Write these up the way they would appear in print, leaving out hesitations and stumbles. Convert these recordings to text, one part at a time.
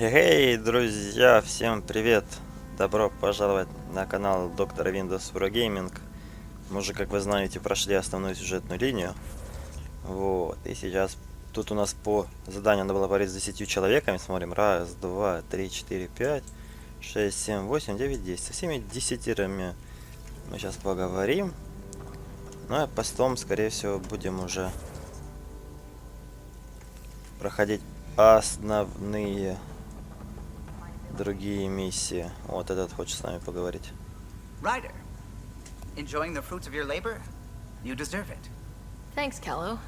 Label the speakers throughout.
Speaker 1: Эй, друзья, всем привет! Добро пожаловать на канал DrWindows Wargaming. Мы уже, как вы знаете, прошли основную сюжетную линию. Вот, и сейчас тут у нас по заданию надо было говорить с 10 человеками. Смотрим, раз, два, три, четыре, пять, шесть, семь, восемь, девять, десять. Со всеми 10 мы сейчас поговорим. Ну а потом, скорее всего, будем уже проходить основные другие миссии. Вот этот хочет с нами поговорить.
Speaker 2: Ryder, enjoying the fruits of your labor? You deserve it.
Speaker 3: Thanks, Callow.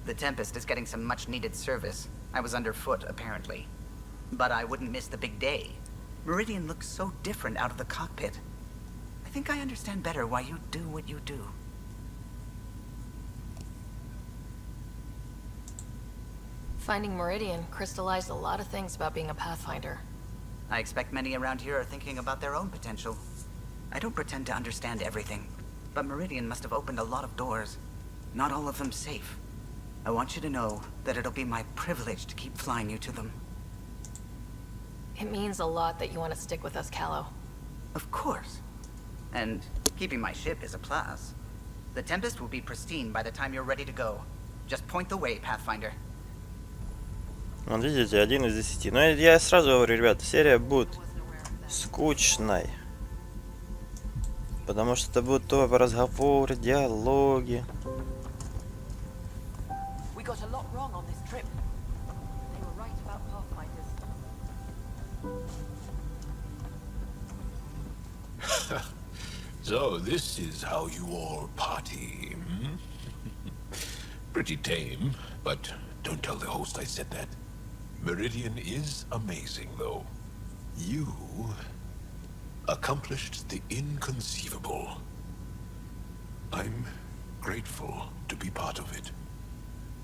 Speaker 2: The Tempest is getting some much-needed service. I was underfoot, apparently. But I wouldn't miss the big day. Meridian looks so different out of the cockpit. I think I understand better why you do what you do.
Speaker 3: Finding Meridian crystallized a lot of things about being a Pathfinder.
Speaker 2: I expect many around here are thinking about their own potential. I don't pretend to understand everything, but Meridian must have opened a lot of doors. Not all of them safe. I want you to know that it'll be my privilege to keep flying you to them.
Speaker 3: It means a lot that you want to stick with us, Callow.
Speaker 2: Of course. And keeping my ship is a plus. The Tempest will be pristine by the time you're ready to go. Just point the way, Pathfinder.
Speaker 1: Вот видите, 1 из 10. Но я сразу говорю, ребята, серия будет скучной. Потому что это будут только разговоры, диалоги.
Speaker 3: We got a lot wrong on this trip. They were right about Pathfinders.
Speaker 4: So this is how you all party, hmm? Pretty tame, but don't tell the host I said that. Meridian is amazing, though. You accomplished the inconceivable. I'm grateful to be part of it.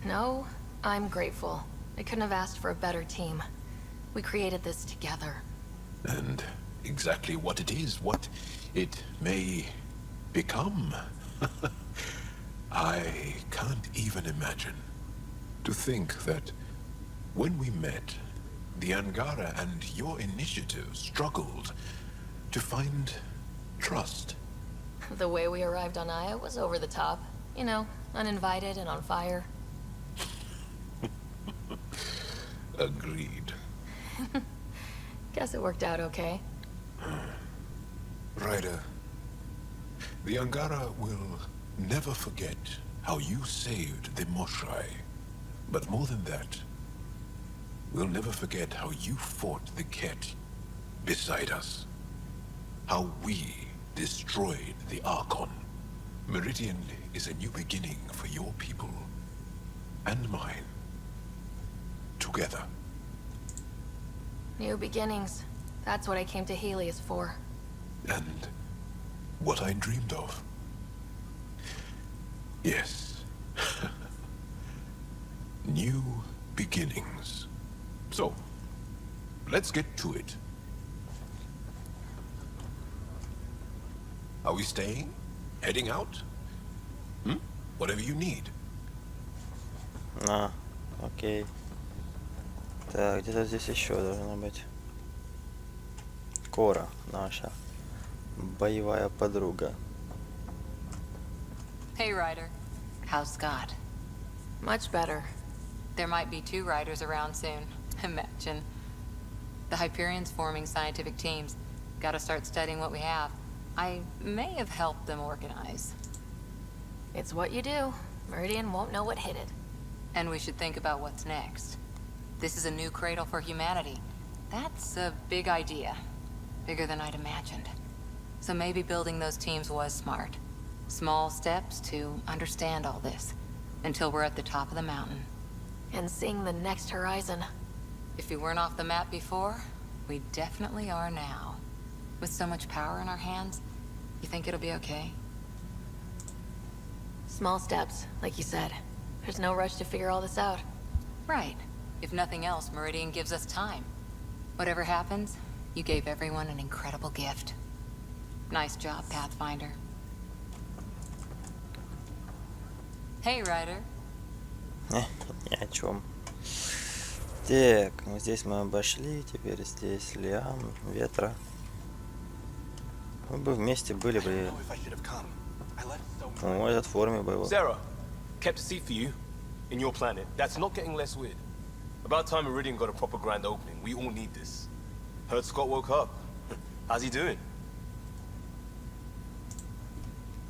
Speaker 3: No, I'm grateful. I couldn't have asked for a better team. We created this together.
Speaker 4: And exactly what it is, what it may become. I can't even imagine. To think that when we met, the Angara and your initiative struggled to find trust.
Speaker 3: The way we arrived on Aya was over the top. You know, uninvited and on fire.
Speaker 4: Agreed.
Speaker 3: Guess it worked out okay.
Speaker 4: Ryder, the Angara will never forget how you saved the Moshai. But more than that, we'll never forget how you fought the Ket beside us. How we destroyed the Archon. Meridian is a new beginning for your people and mine. Together.
Speaker 3: New beginnings. That's what I came to Helios for.
Speaker 4: And what I dreamed of. Yes. New beginnings. So, let's get to it. Are we staying? Heading out? Whatever you need.
Speaker 1: Окей. Так, где-то здесь еще должно быть. Кора, наша боевая подруга.
Speaker 5: Hey, Ryder. How's Scott?
Speaker 3: Much better.
Speaker 5: There might be 2 Riders around soon. Imagine. The Hyperion's forming scientific teams. Gotta start studying what we have. I may have helped them organize.
Speaker 3: It's what you do. Meridian won't know what hit it.
Speaker 5: And we should think about what's next. This is a new cradle for humanity. That's a big idea. Bigger than I'd imagined. So maybe building those teams was smart. Small steps to understand all this. Until we're at the top of the mountain.
Speaker 3: And seeing the next horizon.
Speaker 5: If we weren't off the map before, we definitely are now. With so much power in our hands, you think it'll be okay?
Speaker 3: Small steps, like you said. There's no rush to figure all this out.
Speaker 5: Right. If nothing else, Meridian gives us time. Whatever happens, you gave everyone an incredible gift. Nice job, Pathfinder. Hey, Ryder.
Speaker 1: Ни о чем. Так, ну здесь мы обошли, теперь здесь лиан, ветра. Мы бы вместе были бы. О, этот в форме был.
Speaker 6: Sarah, kept a seat for you in your planet. That's not getting less weird. About time Meridian got a proper grand opening. We all need this. Heard Scott woke up. How's he doing?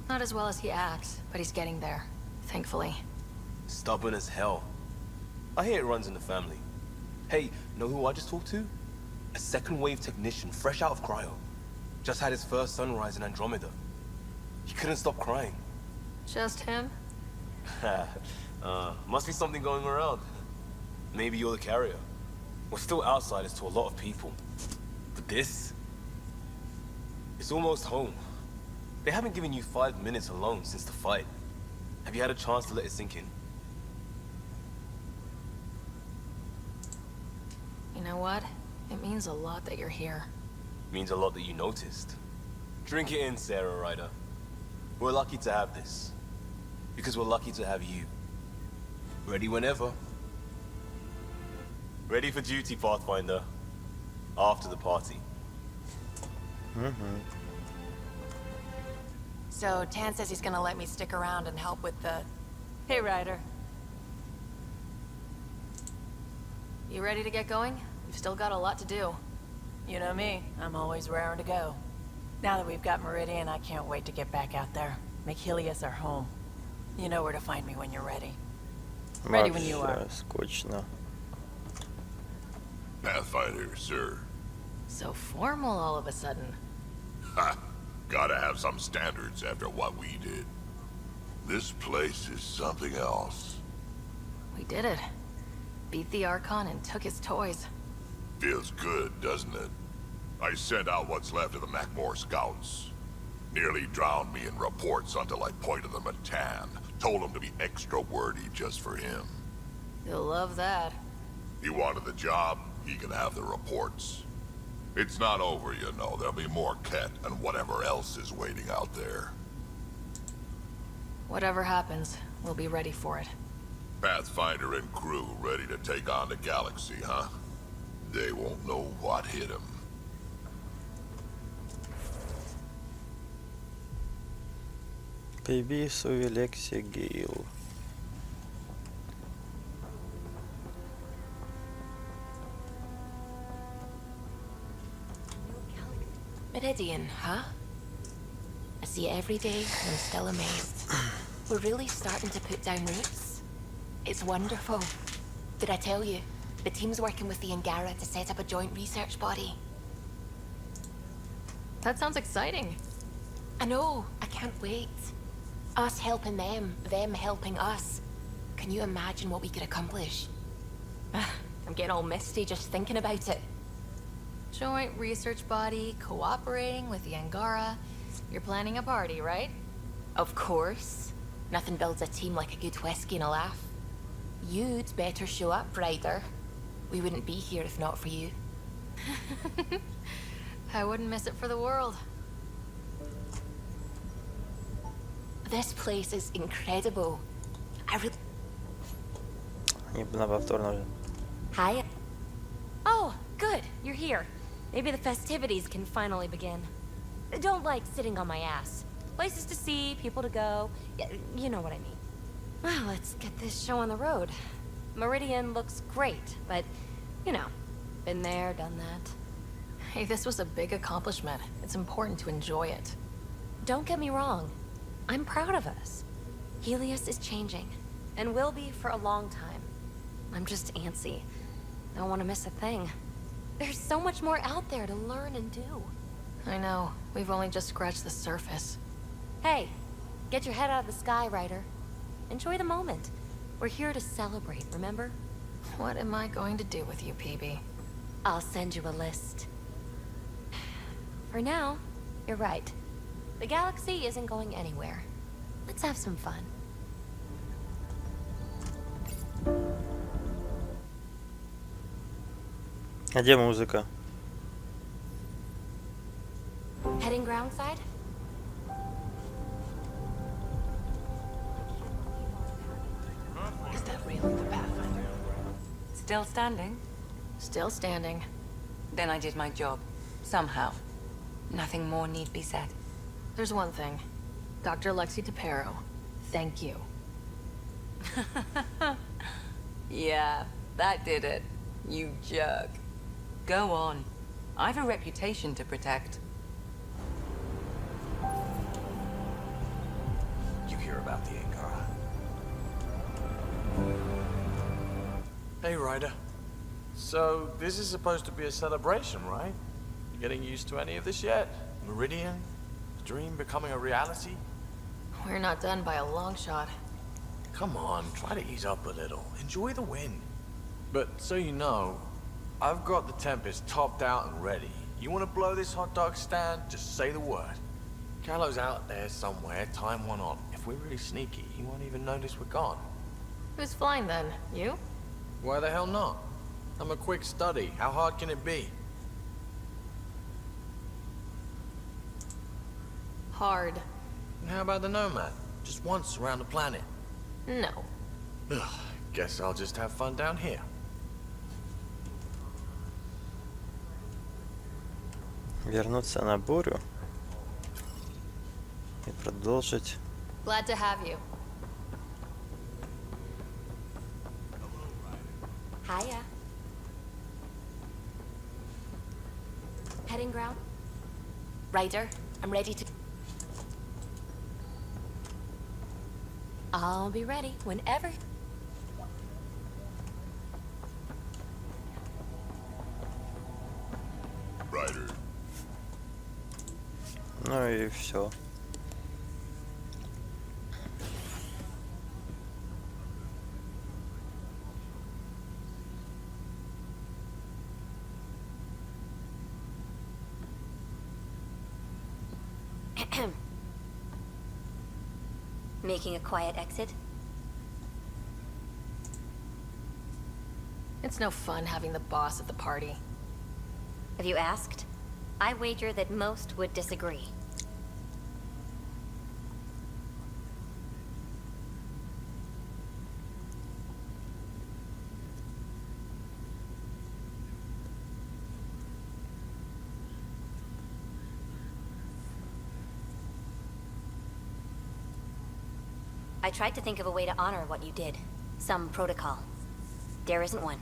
Speaker 3: Not as well as he acts, but he's getting there, thankfully.
Speaker 6: Stubborn as hell. I hear it runs in the family. Hey, know who I just talked to? A second wave technician, fresh out of cryo. Just had his first sunrise in Andromeda. He couldn't stop crying.
Speaker 3: Just him?
Speaker 6: Must be something going around. Maybe you're the carrier. We're still outsiders to a lot of people. But this? It's almost home. They haven't given you 5 minutes alone since the fight. Have you had a chance to let it sink in?
Speaker 3: You know what? It means a lot that you're here.
Speaker 6: Means a lot that you noticed. Drink it in, Sarah Ryder. We're lucky to have this. Because we're lucky to have you. Ready whenever. Ready for duty, Pathfinder. After the party.
Speaker 3: So, Tan says he's gonna let me stick around and help with the... Hey, Ryder. You ready to get going? We've still got a lot to do.
Speaker 7: You know me, I'm always raring to go. Now that we've got Meridian, I can't wait to get back out there. Make Helios our home. You know where to find me when you're ready. Ready when you are.
Speaker 1: Скучно.
Speaker 4: Pathfinder, sir.
Speaker 3: So formal all of a sudden.
Speaker 4: Ha! Gotta have some standards after what we did. This place is something else.
Speaker 3: We did it. Beat the Archon and took his toys.
Speaker 4: Feels good, doesn't it? I sent out what's left of the Macmore scouts. Nearly drowned me in reports until I pointed them at Tan. Told him to be extra wordy just for him.
Speaker 3: You'll love that.
Speaker 4: He wanted the job, he can have the reports. It's not over, you know. There'll be more Ket and whatever else is waiting out there.
Speaker 3: Whatever happens, we'll be ready for it.
Speaker 4: Pathfinder and crew ready to take on the galaxy, huh? They won't know what hit them.
Speaker 1: Приписываю Лекси Гейл.
Speaker 3: Meridian, huh? I see it every day, and I'm still amazed. We're really starting to put down roots. It's wonderful. Did I tell you? The team's working with the Angara to set up a joint research body. That sounds exciting. I know. I can't wait. Us helping them helping us. Can you imagine what we could accomplish? I'm getting all misty just thinking about it. Joint research body, cooperating with the Angara. You're planning a party, right? Of course. Nothing builds a team like a good whiskey and a laugh. You'd better show up, Ryder. We wouldn't be here if not for you. I wouldn't miss it for the world. This place is incredible.
Speaker 1: На повторно.
Speaker 8: Hi. Oh, good. You're here. Maybe the festivities can finally begin. Don't like sitting on my ass. Places to see, people to go. You know what I mean. Well, let's get this show on the road. Meridian looks great, but, you know, been there, done that.
Speaker 3: Hey, this was a big accomplishment. It's important to enjoy it.
Speaker 8: Don't get me wrong. I'm proud of us. Helios is changing, and will be for a long time. I'm just antsy. Don't want to miss a thing. There's so much more out there to learn and do.
Speaker 3: I know. We've only just scratched the surface.
Speaker 8: Hey, get your head out of the sky, Ryder. Enjoy the moment. We're here to celebrate, remember?
Speaker 3: What am I going to do with you, PB?
Speaker 8: I'll send you a list. For now, you're right. The galaxy isn't going anywhere. Let's have some fun.
Speaker 1: А где музыка?
Speaker 8: Heading groundside?
Speaker 7: Is that really the Pathfinder?
Speaker 5: Still standing?
Speaker 7: Still standing.
Speaker 5: Then I did my job. Somehow. Nothing more need be said.
Speaker 7: There's one thing. Dr. Lexi DePero, thank you.
Speaker 5: Yeah, that did it. You jerk. Go on. I've a reputation to protect.
Speaker 9: You hear about the Angara?
Speaker 10: Hey, Ryder. So, this is supposed to be a celebration, right? You getting used to any of this yet? Meridian? The dream becoming a reality?
Speaker 7: We're not done by a long shot.
Speaker 10: Come on, try to ease up a little. Enjoy the win. But, so you know, I've got the Tempest topped out and ready. You want to blow this hot dog stand? Just say the word. Callow's out there somewhere, time one on. If we're really sneaky, he won't even notice we're gone.
Speaker 7: Who's flying then? You?
Speaker 10: Why the hell not? I'm a quick study. How hard can it be?
Speaker 7: Hard.
Speaker 10: And how about the Nomad? Just once around the planet.
Speaker 7: No.
Speaker 10: Ugh, guess I'll just have fun down here.
Speaker 1: Вернуться на бурю и продолжить.
Speaker 7: Glad to have you.
Speaker 3: Hiya. Heading ground? Ryder, I'm ready to... I'll be ready whenever.
Speaker 4: Ryder.
Speaker 1: Ну и все.
Speaker 11: Making a quiet exit?
Speaker 7: It's no fun having the boss at the party.
Speaker 11: Have you asked? I wager that most would disagree. I tried to think of a way to honor what you did. Some protocol. There isn't one.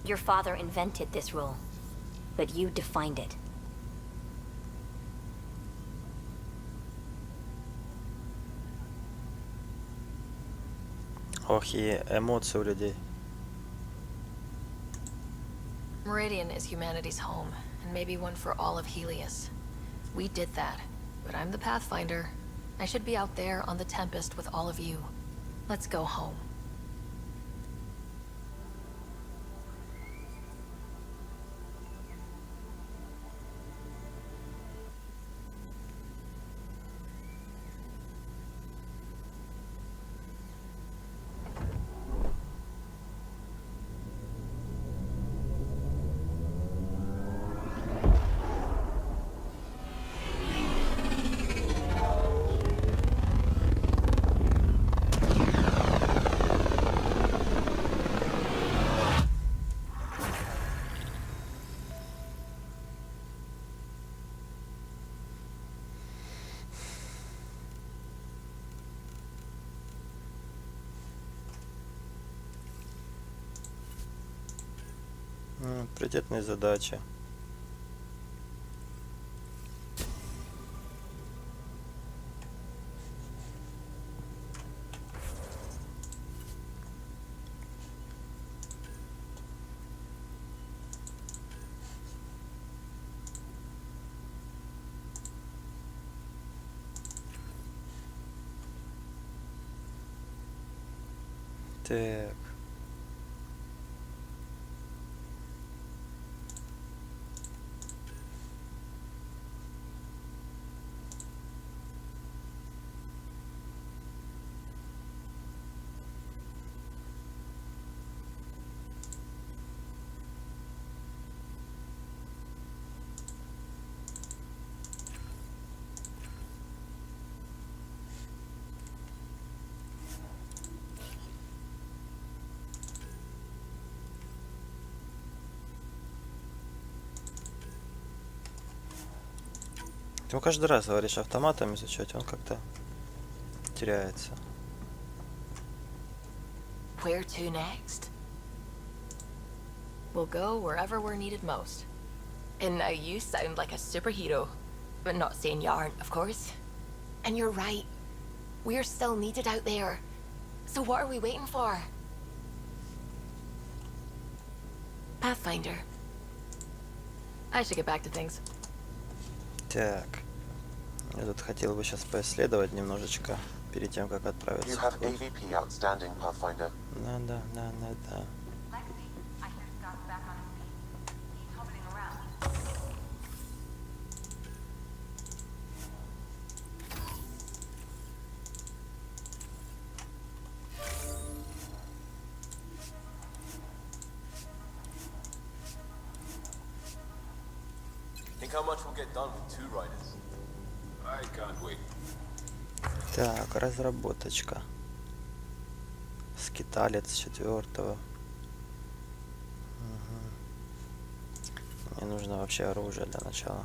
Speaker 11: Your father invented this rule, but you defined it.
Speaker 1: Ох, и эмоции у людей.
Speaker 7: Meridian is humanity's home, and maybe one for all of Helios. We did that, but I'm the Pathfinder. I should be out there on the Tempest with all of you. Let's go home.
Speaker 1: Приоритетные задачи. Так. Ты каждый раз говоришь автоматом изучать, он как-то теряется.
Speaker 3: Where to next?
Speaker 7: We'll go wherever we're needed most.
Speaker 3: And now you sound like a superhero. But not saying you aren't, of course. And you're right. We're still needed out there. So what are we waiting for? Pathfinder.
Speaker 7: I should get back to things.
Speaker 1: Так. Я тут хотел бы сейчас поисследовать немножечко перед тем, как отправиться.
Speaker 12: You have AVP outstanding, Pathfinder.
Speaker 1: Да.
Speaker 6: Think how much we'll get done with 2 riders.
Speaker 4: I can't wait.
Speaker 1: Так, разработочка. Скиталец 4-го. Мне нужно вообще оружие для начала.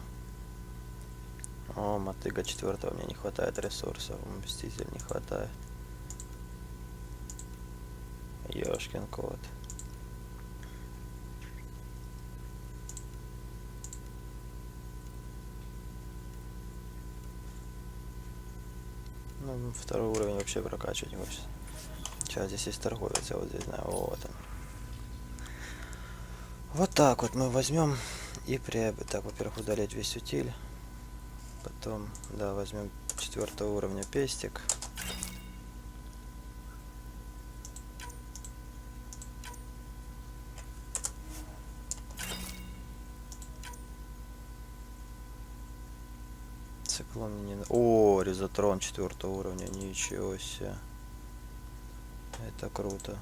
Speaker 1: О, мотыга 4-го, мне не хватает ресурсов. Мститель не хватает. Ёшкин кот. Ну, 2-й уровень вообще прокачивать не хочется. Сейчас здесь есть торговец, я вот здесь знаю, вот он. Вот так вот мы возьмем и приобретем. Так, во-первых, удалить весь утиль. Потом, да, возьмем 4-го уровня пестик. Циклон мне не... О, резотрон 4-го уровня, ничего себе. Это круто.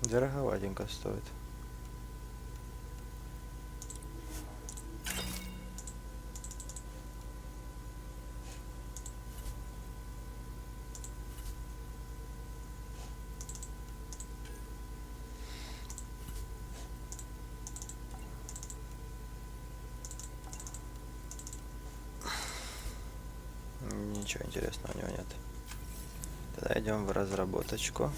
Speaker 1: Дороговатенько стоит. Ничего интересного у него нет. Тогда идем в разработочку.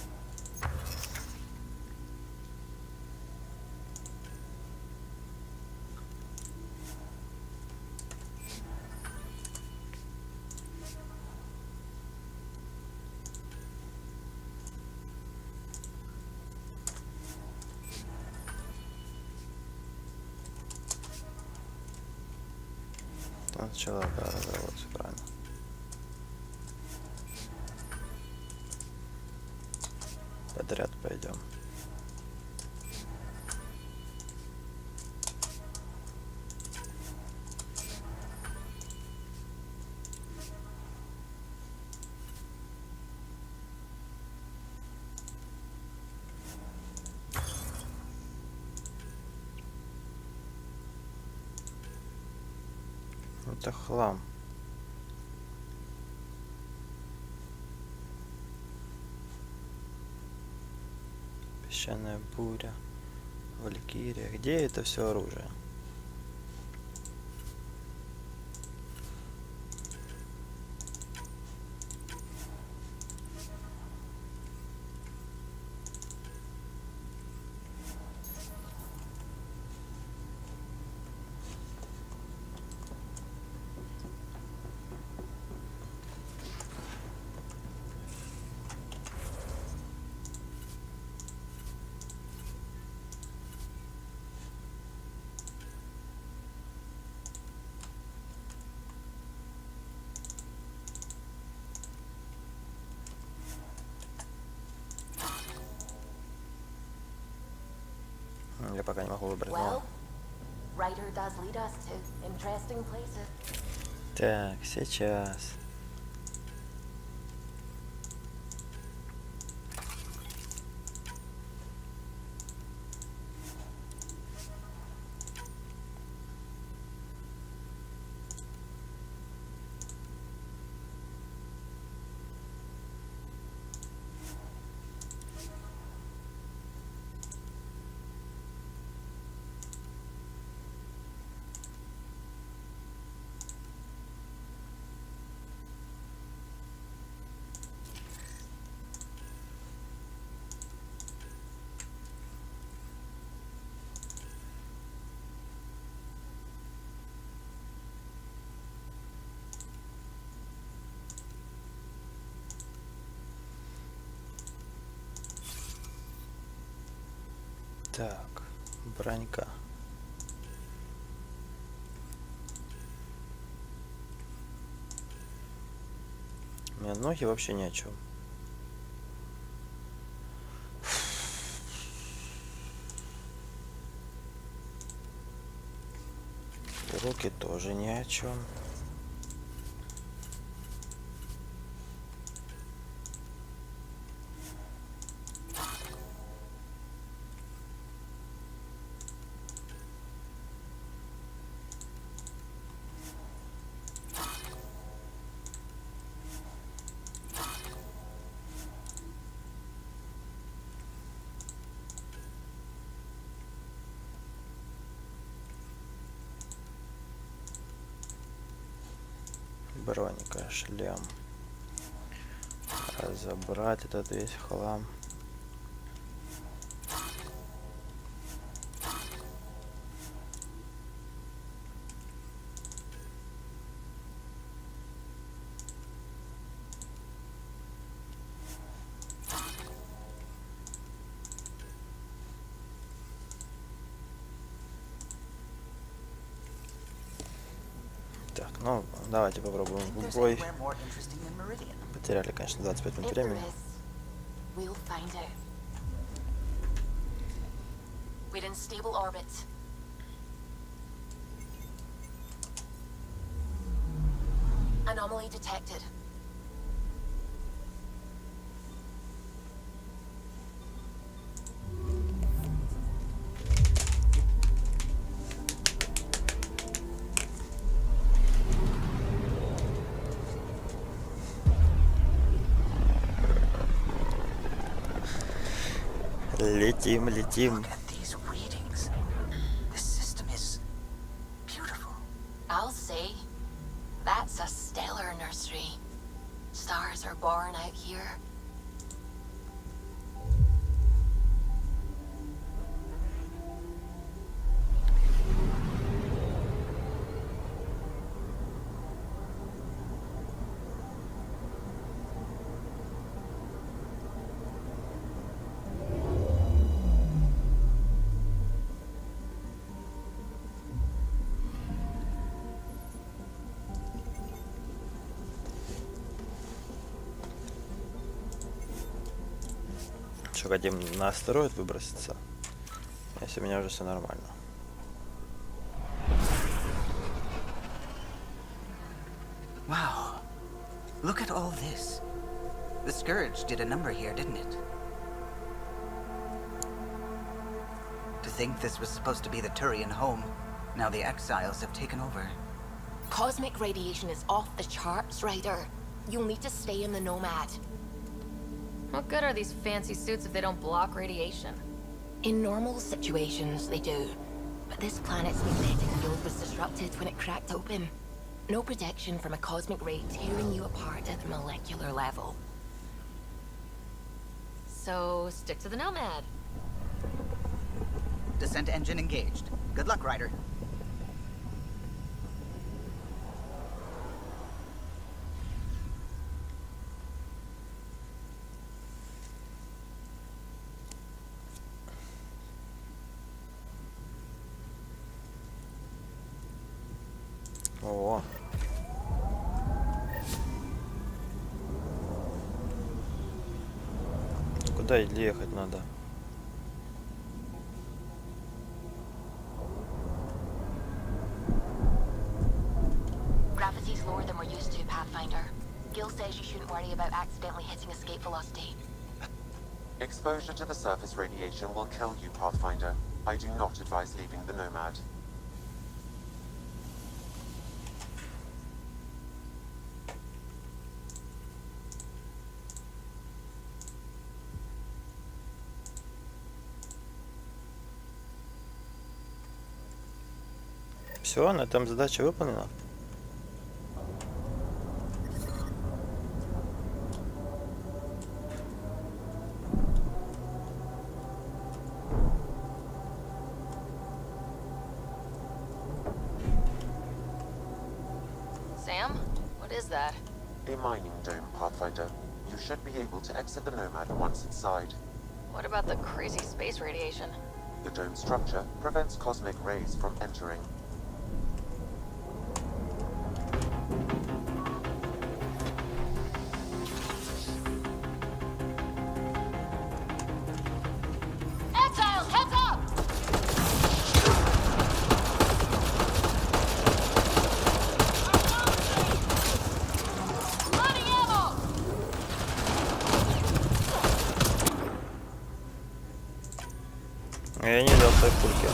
Speaker 1: Начало, да, разработать, правильно. Подряд пойдем. Это хлам. Песчаная буря, Валькирия. Где это все оружие? Я пока не могу выбрать.
Speaker 3: Well, writer does lead us to interesting places.
Speaker 1: Так, сейчас. Так, бронька. У меня ноги вообще ни о чем. Руки тоже ни о чем. Броника, шлем. Разобрать этот весь хлам. Так, ну давайте попробуем в бой. Потеряли, конечно, 25 минут времени.
Speaker 3: We'll find out. We're in stable orbit. Anomaly detected.
Speaker 1: Летим, летим.
Speaker 2: Look at these readings. This system is beautiful.
Speaker 3: I'll say, that's a stellar nursery. Stars are born out here.
Speaker 1: Что, хотим на астероид выброситься? Если у меня уже все нормально.
Speaker 2: Wow. Look at all this. The Scourge did a number here, didn't it? To think this was supposed to be the Turian home. Now the exiles have taken over.
Speaker 3: Cosmic radiation is off the charts, Ryder. You'll need to stay in the Nomad.
Speaker 7: What good are these fancy suits if they don't block radiation?
Speaker 3: In normal situations, they do. But this planet's magnetic field was disrupted when it cracked open. No protection from a cosmic ray tearing you apart at the molecular level.
Speaker 7: So, stick to the Nomad.
Speaker 2: Descent engine engaged. Good luck, Ryder.
Speaker 1: О. Куда ехать надо?
Speaker 3: Gravity's lower than we're used to, Pathfinder. Gil says you shouldn't worry about accidentally hitting escape velocity.
Speaker 12: Exposure to the surface radiation will kill you, Pathfinder. I do not advise leaving the Nomad.
Speaker 1: Все, на этом задача выполнена.
Speaker 7: Sam? What is that?
Speaker 12: A mining dome, Pathfinder. You should be able to exit the Nomad once inside.
Speaker 7: What about the crazy space radiation?
Speaker 12: the dome structure prevents cosmic rays from entering.
Speaker 3: Exiles, heads up! Loading ammo!
Speaker 1: Я не дал той пульки.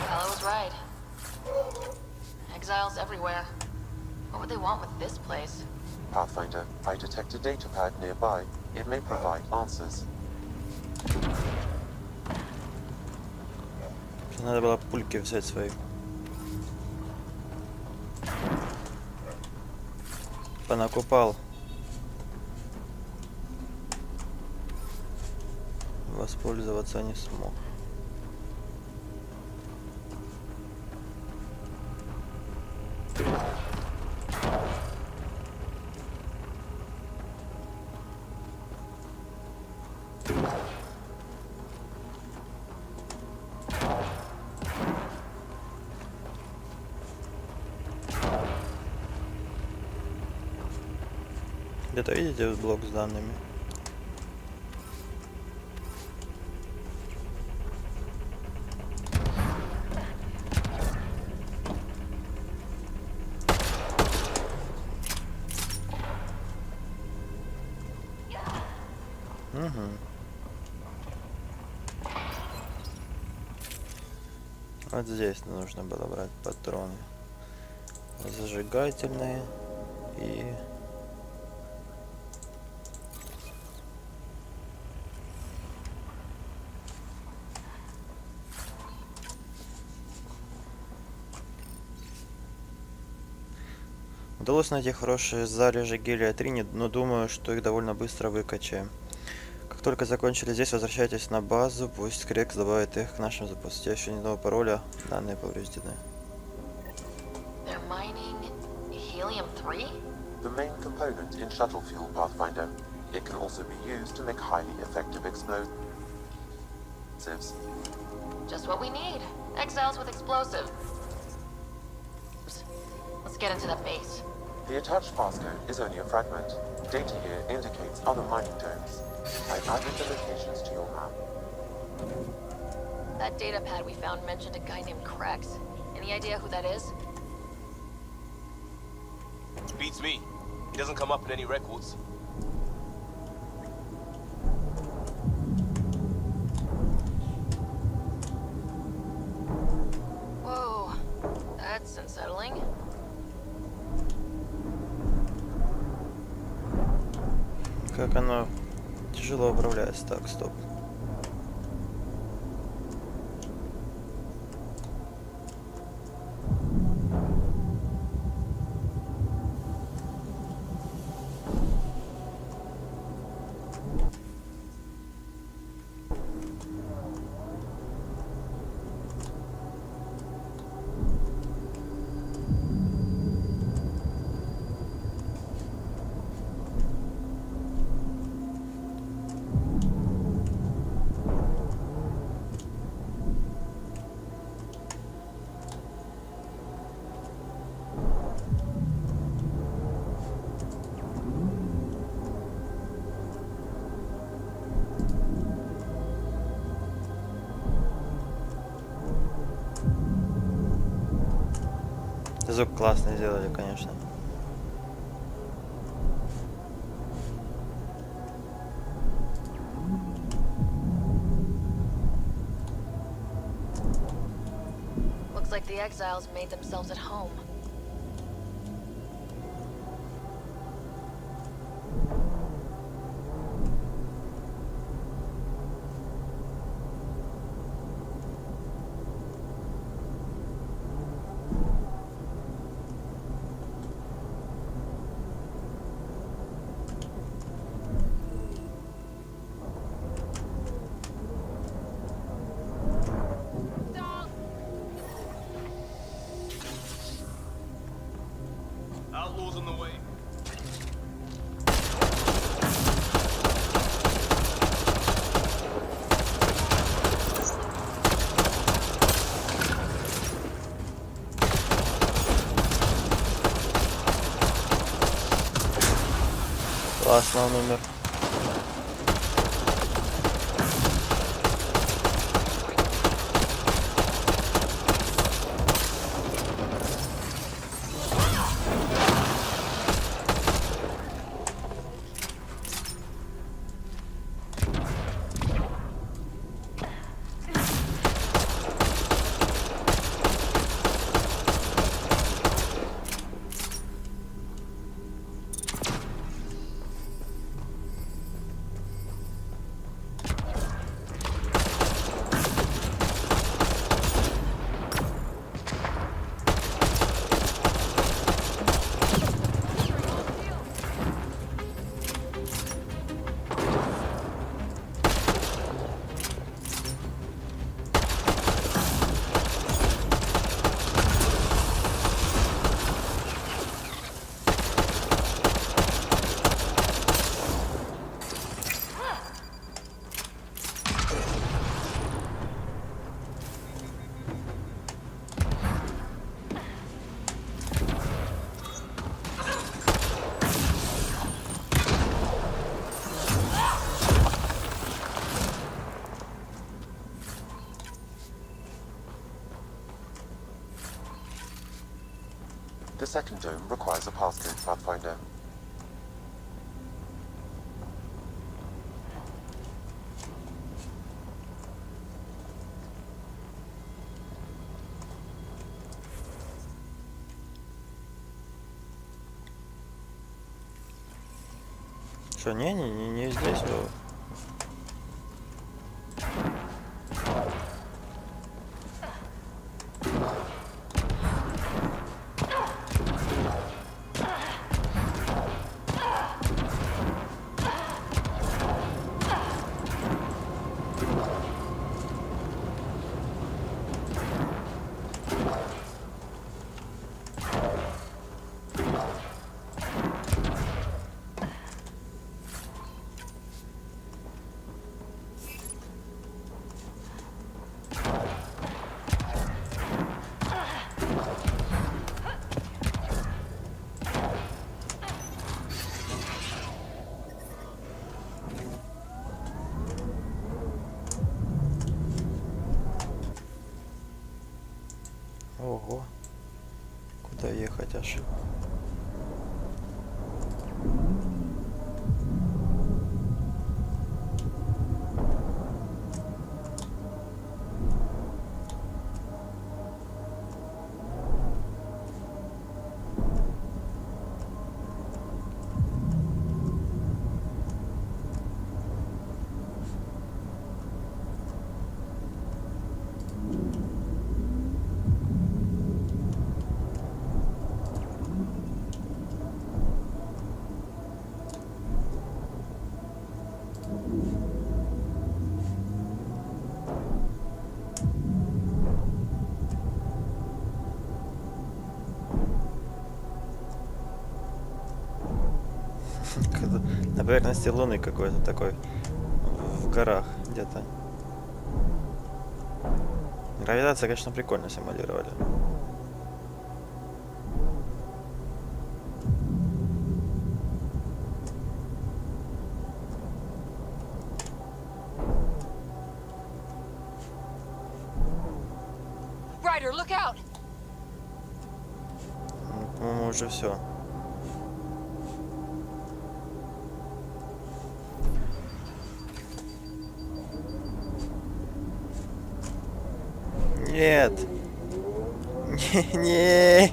Speaker 7: Hello was right. Exiles everywhere. What would they want with this place?
Speaker 12: Pathfinder, I detect a data pad nearby. It may provide answers.
Speaker 1: Надо было пульки взять свои. Понакупал. Воспользоваться не смог. Где-то видите блок с данными? Угу. Вот здесь нужно было брать патроны зажигательные и удалось найти хорошие залежи гелия-3, но думаю, что их довольно быстро выкачаем. Как только закончили здесь, возвращайтесь на базу, пусть Крекс добавит их к нашим запасам. Я еще не дал пароля, данные повреждены.
Speaker 7: They're mining helium-3?
Speaker 12: The main component in shuttle fuel, Pathfinder. It can also be used to make highly effective explosives.
Speaker 7: Just what we need. Exiles with explosives. Let's get into the base.
Speaker 12: The attached passcode is only a fragment. Data here indicates other mining domes. I've added the locations to your map.
Speaker 7: That data pad we found mentioned a guy named Krex. Any idea who that is?
Speaker 6: Beats me. He doesn't come up in any records.
Speaker 7: Whoa, that's unsettling.
Speaker 1: Как оно тяжело управляется. Так, стоп. Звук классный сделали, конечно.
Speaker 7: Looks like the exiles made themselves at home.
Speaker 1: Классно он умер.
Speaker 12: The second dome requires a passcode, Pathfinder.
Speaker 1: Что, не здесь. Ого, куда ехать аж? На поверхности Луны какой-то такой, в горах где-то. Гравитация, конечно, прикольно симулировали.
Speaker 5: Ryder, look out!
Speaker 1: По-моему, уже все. Нет. Нет.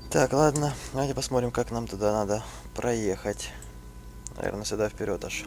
Speaker 1: Так, ладно. Давайте посмотрим, как нам туда надо проехать. Наверное, сюда вперед аж.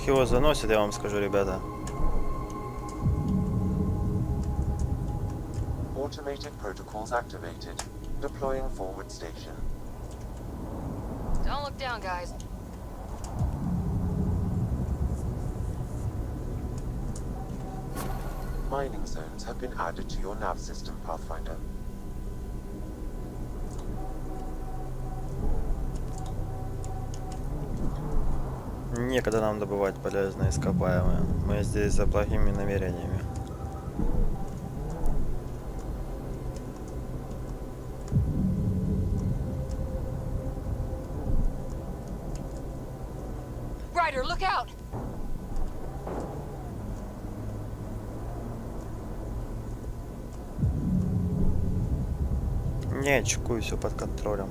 Speaker 1: его заносит, я вам скажу, ребята.
Speaker 12: Automated protocols activated. Deploying forward station.
Speaker 7: Don't look down, guys.
Speaker 12: Mining zones have been added to your nav system, Pathfinder.
Speaker 1: Некогда нам добывать полезные ископаемые. Мы здесь за плохими намерениями.
Speaker 7: Ryder, look out!
Speaker 1: Не, чекую, все под контролем.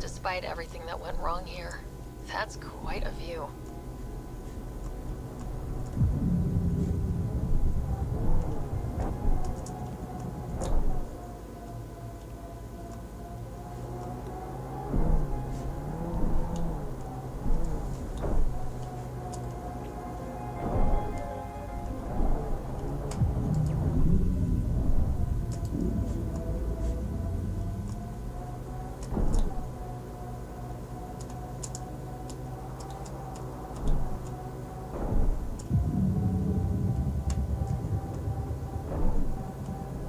Speaker 7: Despite everything that went wrong here, that's quite a view.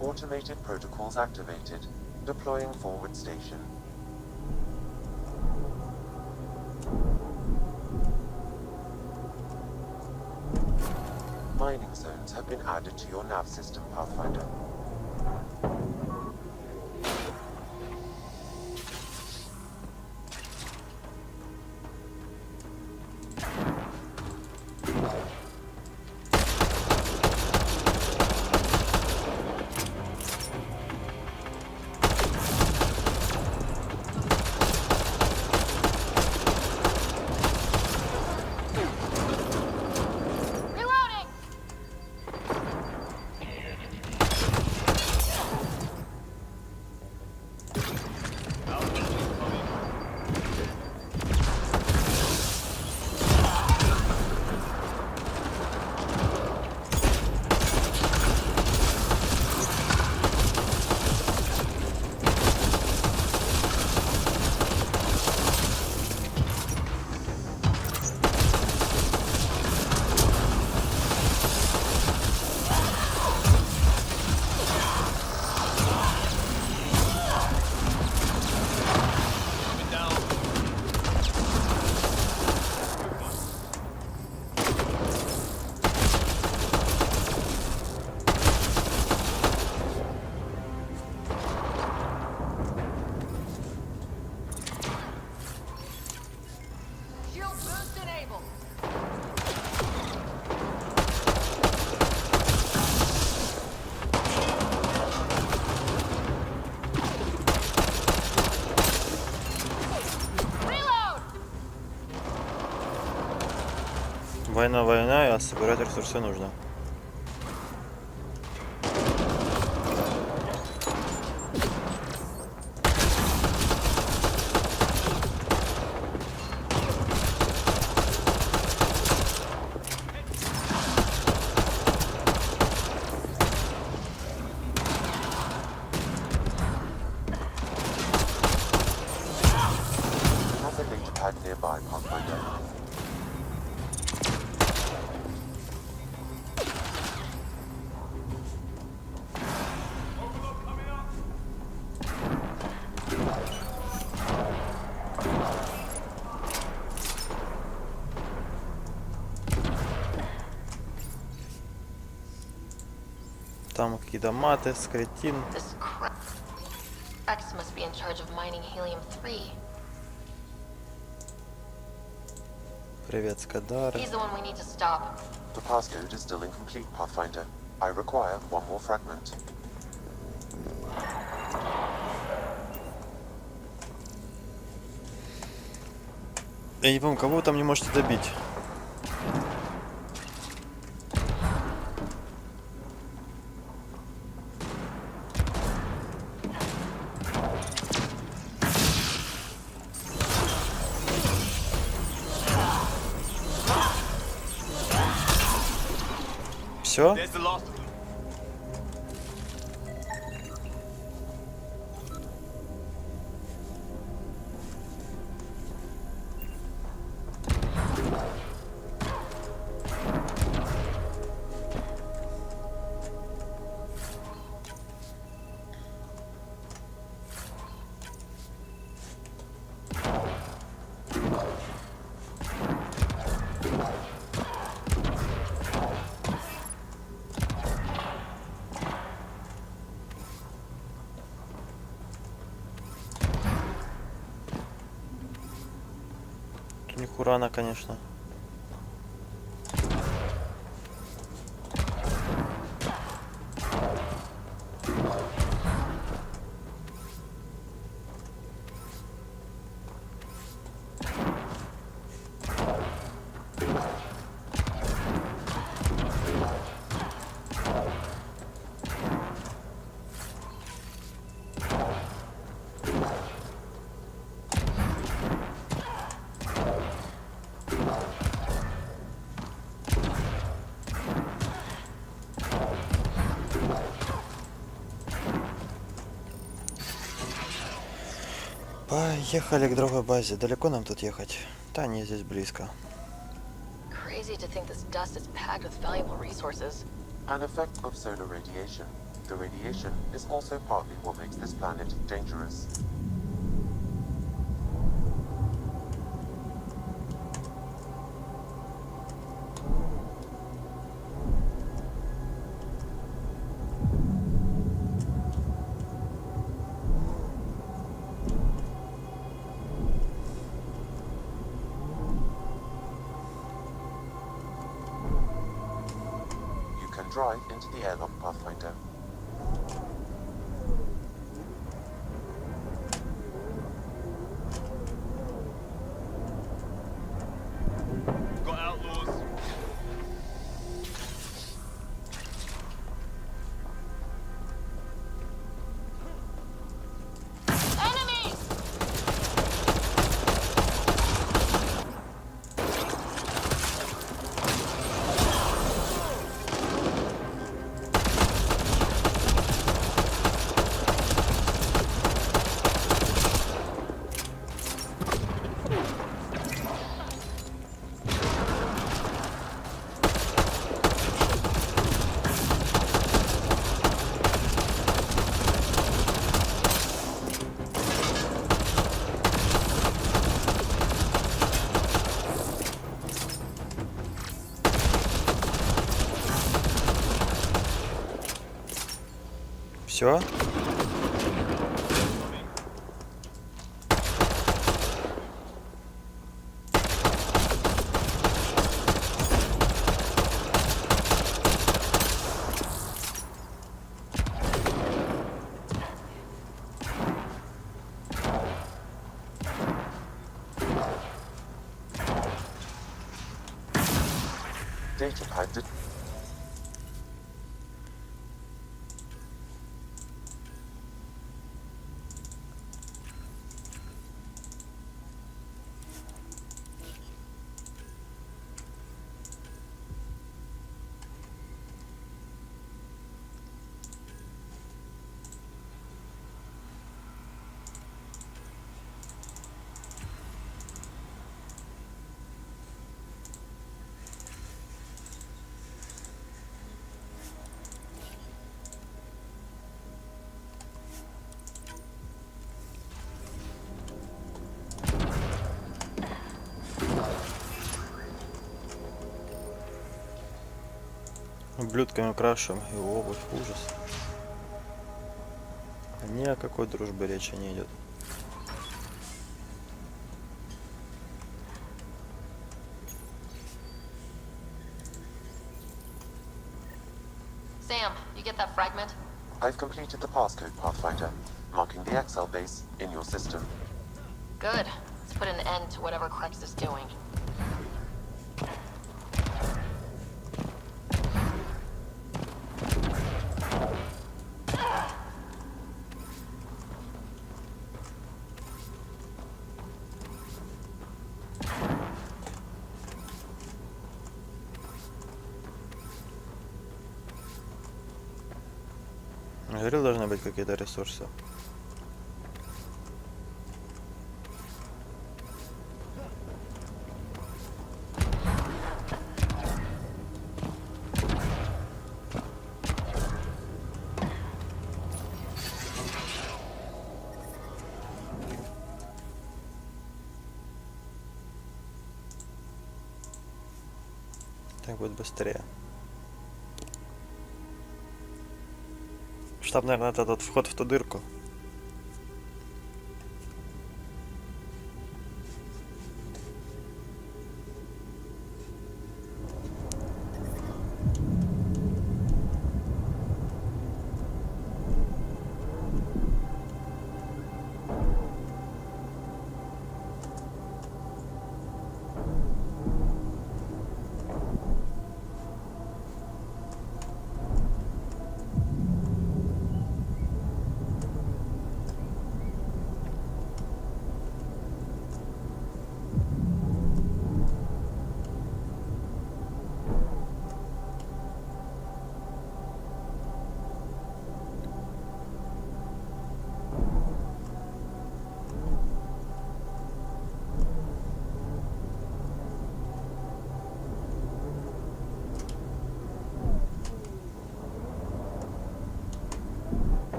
Speaker 12: Automated protocols activated. Deploying forward station. Mining zones have been added to your nav system, Pathfinder.
Speaker 1: Война, а собирать ресурсы нужно.
Speaker 12: Have a data pad nearby, Pathfinder.
Speaker 1: Там какие-то маты, скретин.
Speaker 7: This crap. X must be in charge of mining helium-3.
Speaker 1: Привет, Скадары.
Speaker 7: He's the one we need to stop.
Speaker 12: The passcode is still incomplete, Pathfinder. I require one more fragment.
Speaker 1: Я не помню, кого вы там не можете добить. Все?
Speaker 6: There's the last of them.
Speaker 1: Рано, конечно. Поехали к другой базе. Далеко нам тут ехать? Да, не, здесь близко.
Speaker 7: Crazy to think this dust is packed with valuable resources.
Speaker 12: An effect of solar radiation. The radiation is also partly what makes this planet dangerous. Drive into the airlock, Pathfinder.
Speaker 6: Got outlaws.
Speaker 1: Все?
Speaker 12: Data pad did.
Speaker 1: Ублюдками украшем и обувь. Ужас. Ни о какой дружбе речи не идет.
Speaker 7: Sam, you get that fragment?
Speaker 12: I've completed the passcode, Pathfinder, marking the Excel base in your system.
Speaker 7: Good. Let's put an end to whatever Krex is doing.
Speaker 1: говорил, должны быть какие-то ресурсы. Так будет быстрее. Штаб, наверное, это тот вход в ту дырку.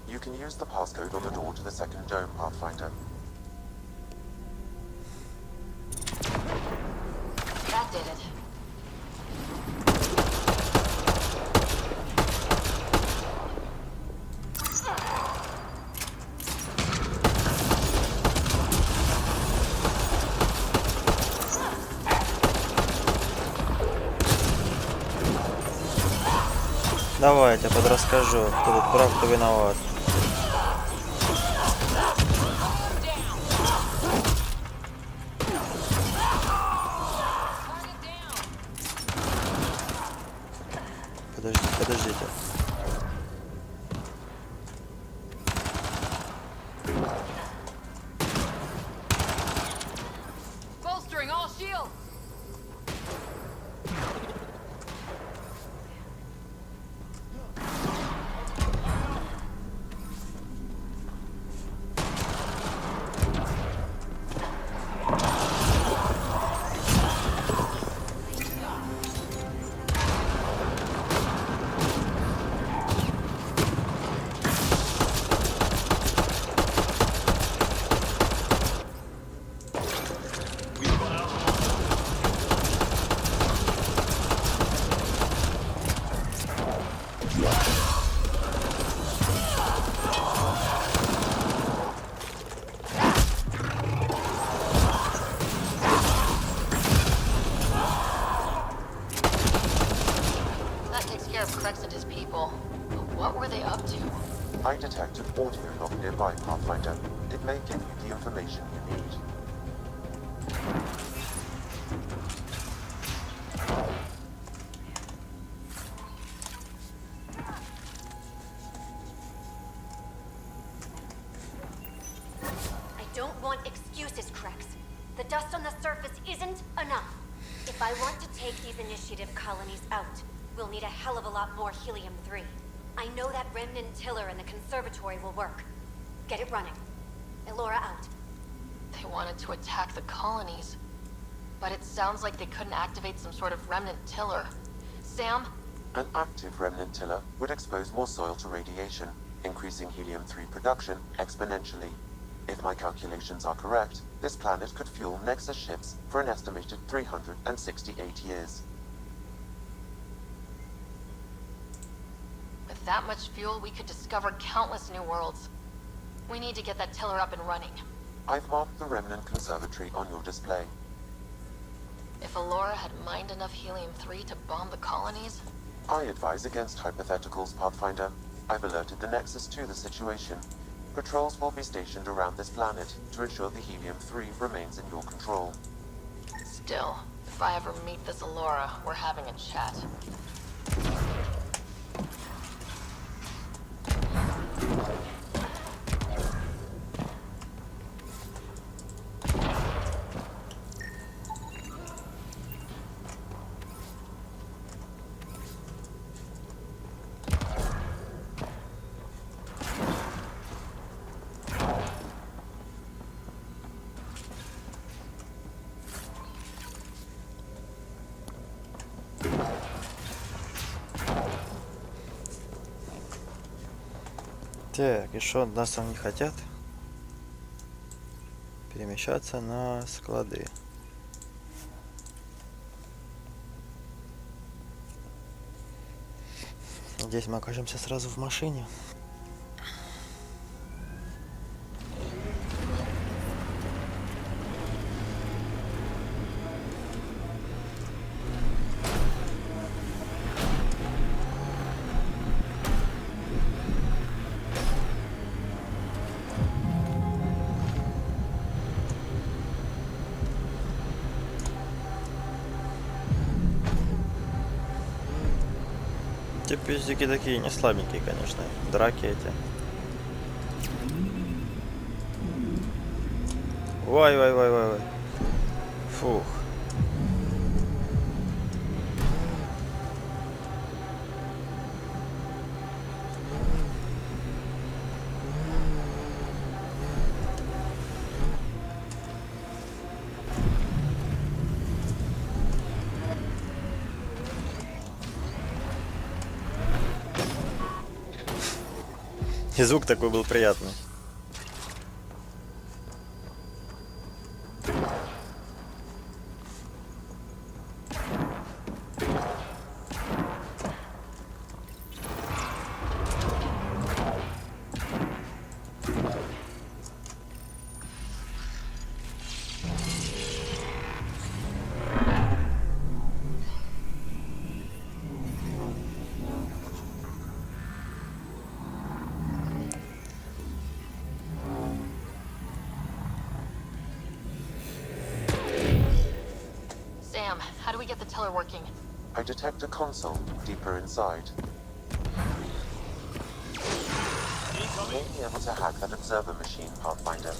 Speaker 12: You can use the passcode on the door to the second dome, Pathfinder.
Speaker 7: That did it.
Speaker 1: Давайте, подрасскажу, кто тут прав, кто виноват. Подождите.
Speaker 5: Bolstering all shields.
Speaker 12: I detected audio log nearby, Pathfinder. It may give you the information you need.
Speaker 11: I don't want excuses, Krex. The dust on the surface isn't enough. If I want to take these initiative colonies out, we'll need a hell of a lot more helium-3. I know that remnant tiller in the conservatory will work. Get it running. Elora out.
Speaker 7: They wanted to attack the colonies. But it sounds like they couldn't activate some sort of remnant tiller. Sam?
Speaker 12: An active remnant tiller would expose more soil to radiation, increasing helium-3 production exponentially. If my calculations are correct, this planet could fuel Nexus ships for an estimated 368 years.
Speaker 7: With that much fuel, we could discover countless new worlds. We need to get that tiller up and running.
Speaker 12: I've marked the remnant conservatory on your display.
Speaker 7: If Elora had mined enough helium-3 to bomb the colonies...
Speaker 12: I advise against hypotheticals, Pathfinder. I've alerted the Nexus to the situation. Patrols will be stationed around this planet to ensure the helium-3 remains in your control.
Speaker 7: Still, If I ever meet this Alora, we're having a chat.
Speaker 1: Так, и что от нас там не хотят? Перемещаться на склады. Здесь мы окажемся сразу в машине. Те пиздюки такие не слабенькие, конечно. Драки эти. Ой. Фух. И звук такой был приятный.
Speaker 7: How do we get the teller working?
Speaker 12: I detect a console deeper inside. You may be able to hack that observer machine, Pathfinder.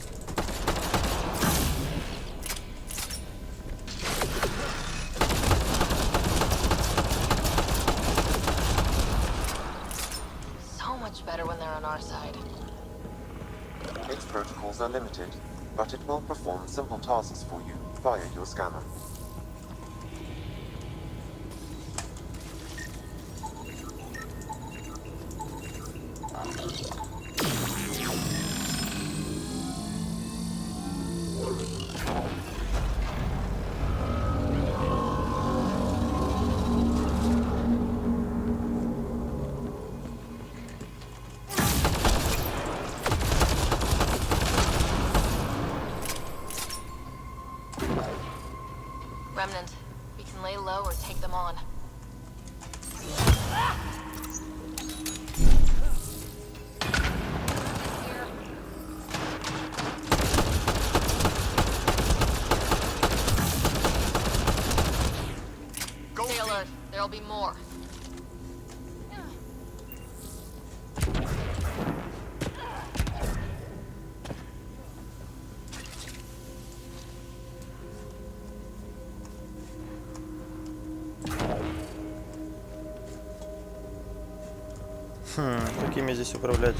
Speaker 7: So much better when they're on our side.
Speaker 12: Its protocols are limited, but it will perform simple tasks for you via your scanner.
Speaker 7: Remnant, we can lay low or take them on. Stay alert, there'll be more.
Speaker 1: Какими здесь управлять?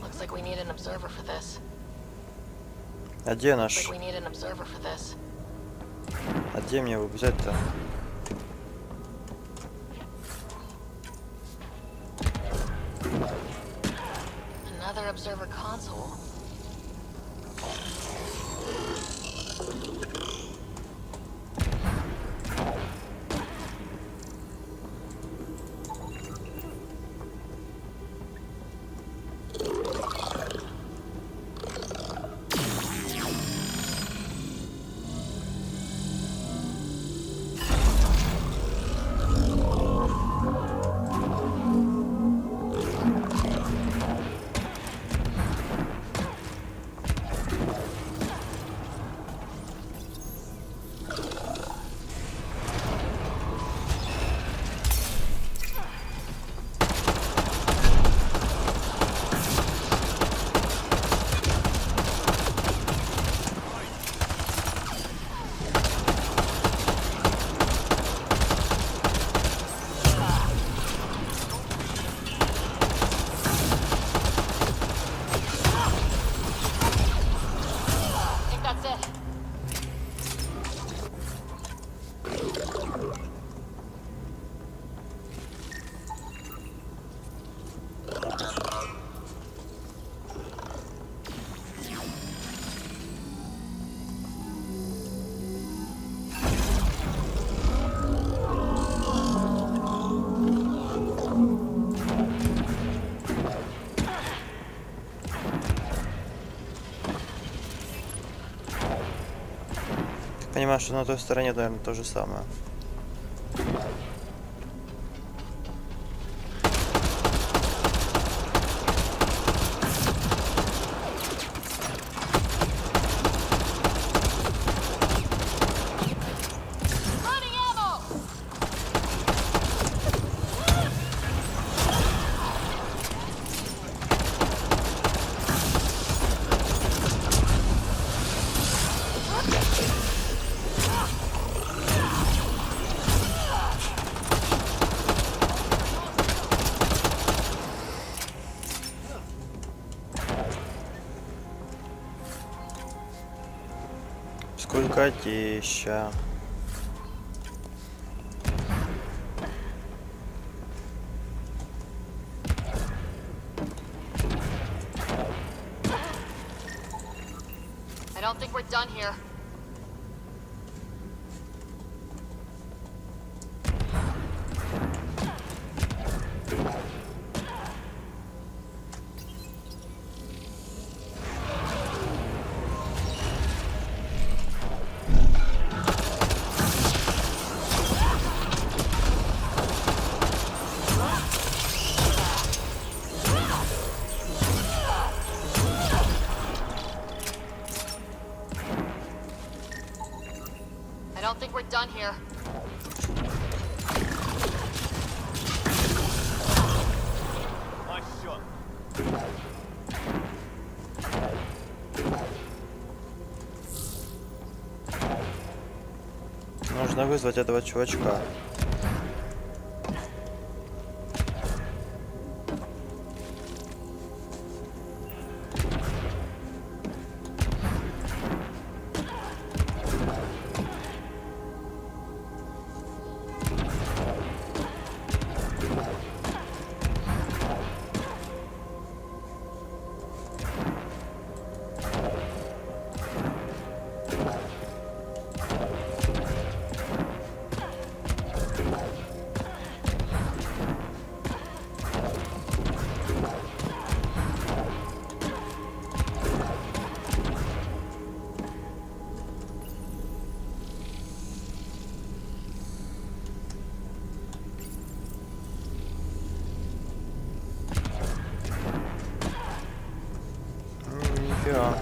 Speaker 7: Looks like we need an observer for this.
Speaker 1: А где наш?
Speaker 7: Like we need an observer for this.
Speaker 1: А где мне его взять-то?
Speaker 7: Another observer console.
Speaker 1: Понимаю, что на той стороне, наверное, то же самое. Скукотища.
Speaker 7: I don't think we're done here. I don't think we're done here.
Speaker 6: Nice shot.
Speaker 1: Нужно вызвать этого чувачка. Нифига.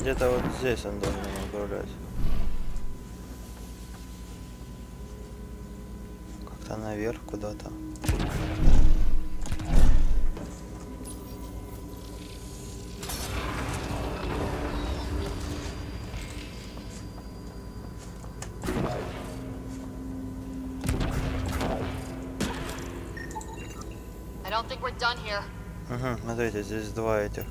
Speaker 1: Где-то вот здесь он должен управлять. Как-то наверх куда-то.
Speaker 7: I don't think we're done here.
Speaker 1: Угу, смотрите, здесь два этих.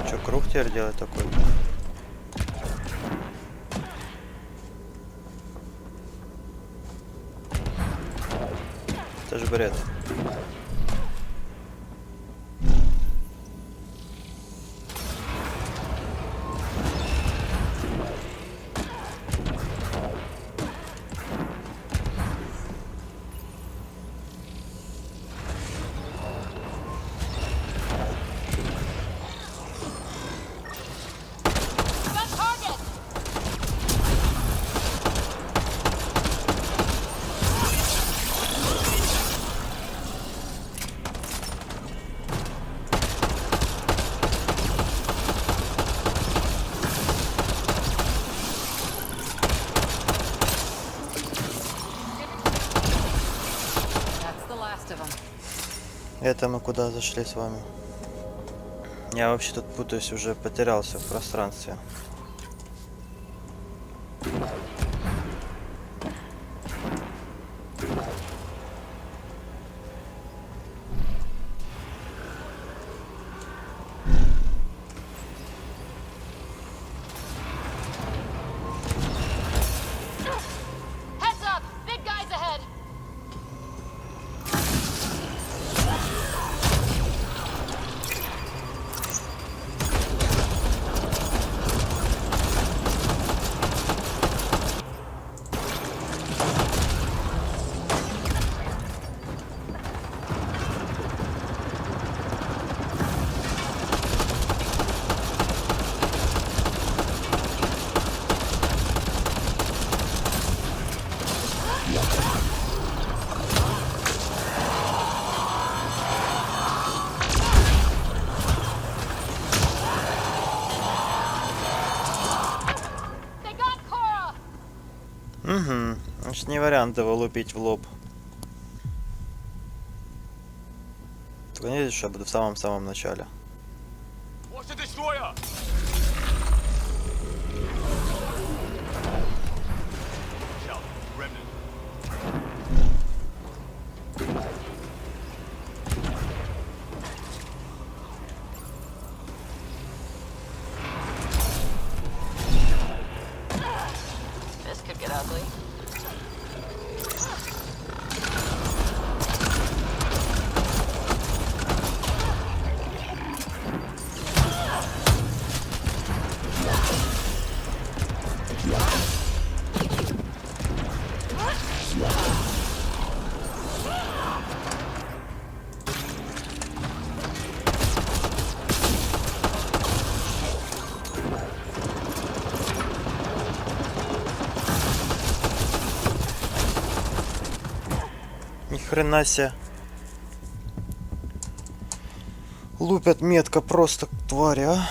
Speaker 1: Что, круг теперь делать такой? Это же бред. Это мы куда зашли с вами? Я вообще тут путаюсь, уже потерялся в пространстве. Угу. Значит, не вариант его лупить в лоб. Только не видишь, что я буду в самом-самом начале. Ни хрена себе. Лупят метко просто твари, а.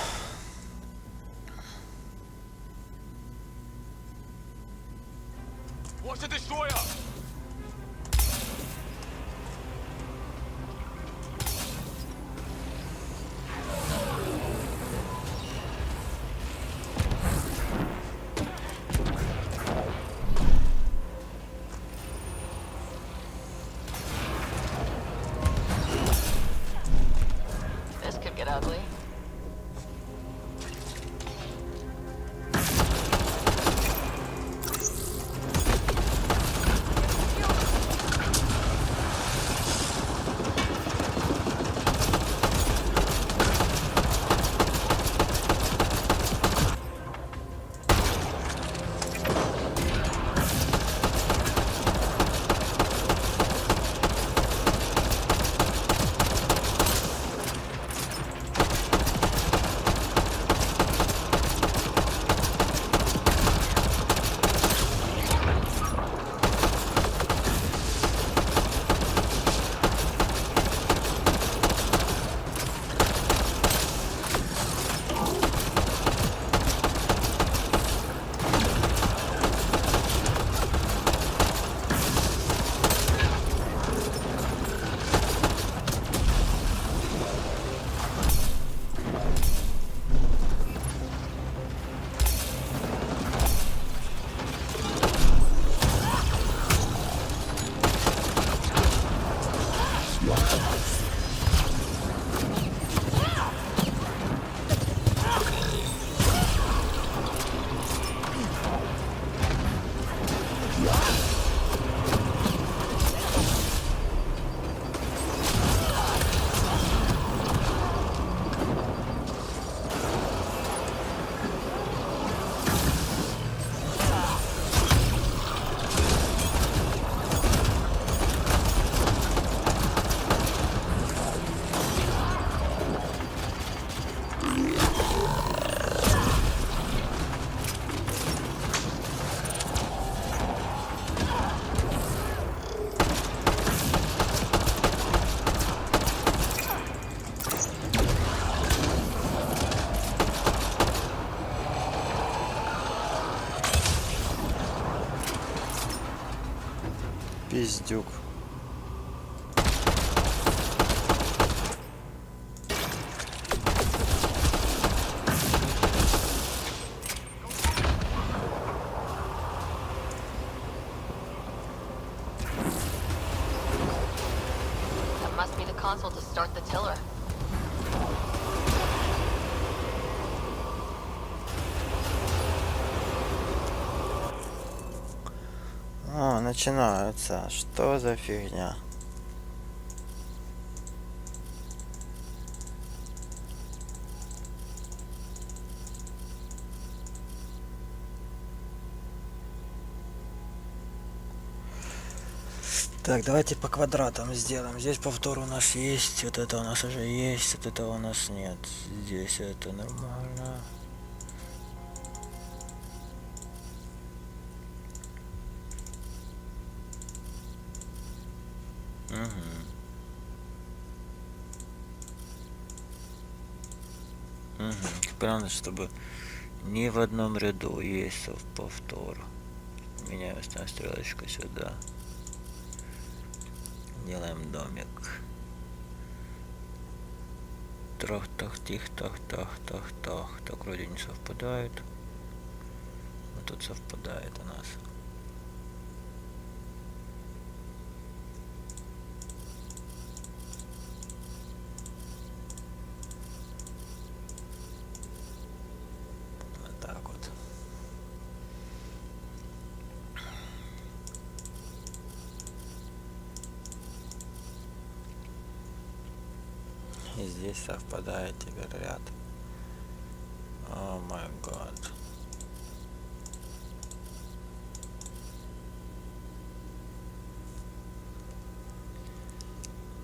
Speaker 1: Пиздюк.
Speaker 7: That must be the console to start the tiller.
Speaker 1: О, начинаются. Что за фигня? Так, давайте по квадратам сделаем. Здесь повтор у нас есть, вот это у нас уже есть, вот этого у нас нет. Здесь это нормально. Главное, чтобы ни в одном ряду есть повтор. Меняем стрелочку сюда. Делаем домик. Тах. Так, вроде не совпадает. Но тут совпадает у нас. Вот так вот. И здесь совпадает теперь ряд. О май гад.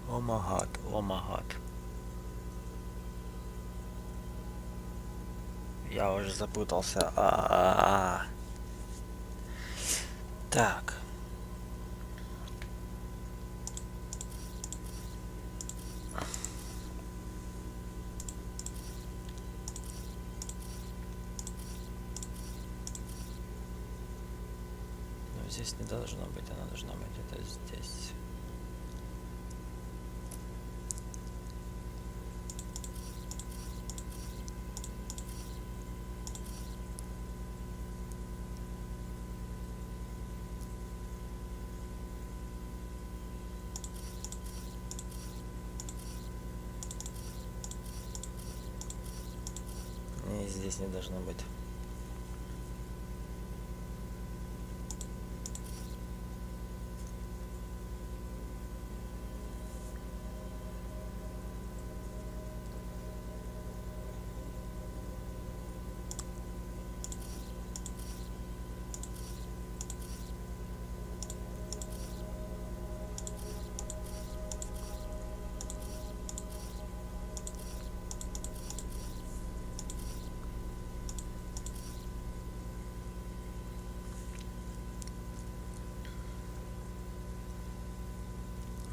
Speaker 1: О май гад. Я уже запутался. Так. Но здесь не должно быть, она должна быть это здесь. И здесь не должно быть.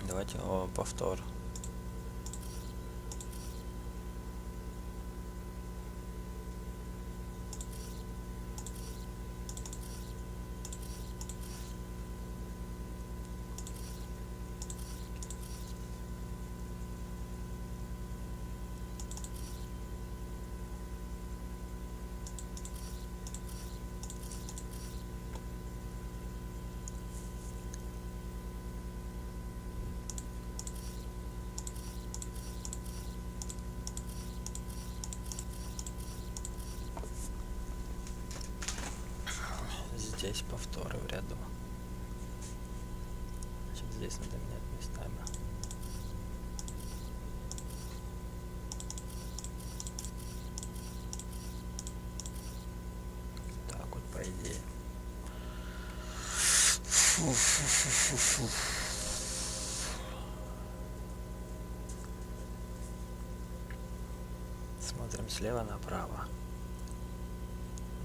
Speaker 1: Давайте повтор. Здесь повторы в ряду. Значит, здесь надо менять местами. Так вот, по идее. Фу. Смотрим слева направо.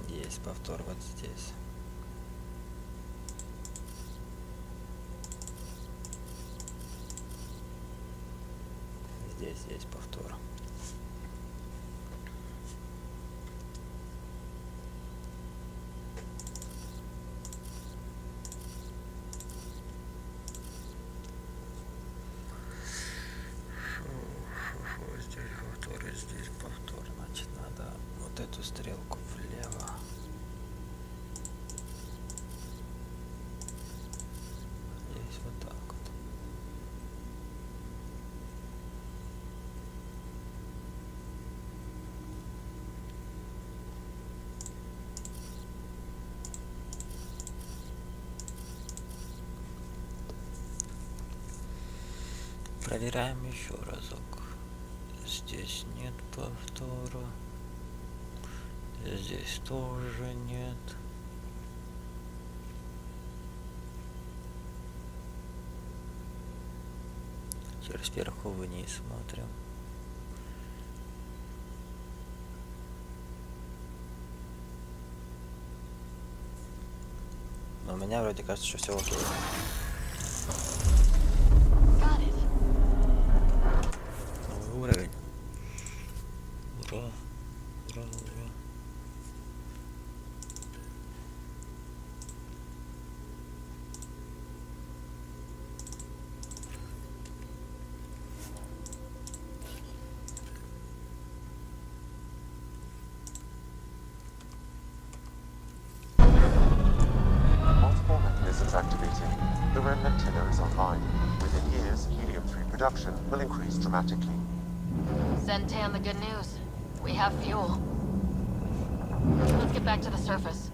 Speaker 1: Есть повтор вот здесь. Здесь есть повтор. Проверяем еще разок. Здесь нет повтора. Здесь тоже нет. Теперь сверху вниз смотрим. Но у меня вроде кажется, что все окей. Новый уровень. Ура, ура, ура.
Speaker 12: Multiple mechanisms activating. The remnant tiller is online. Within years, helium-3 production will increase dramatically.
Speaker 7: Send Tan the good news. We have fuel. Let's get back to the surface.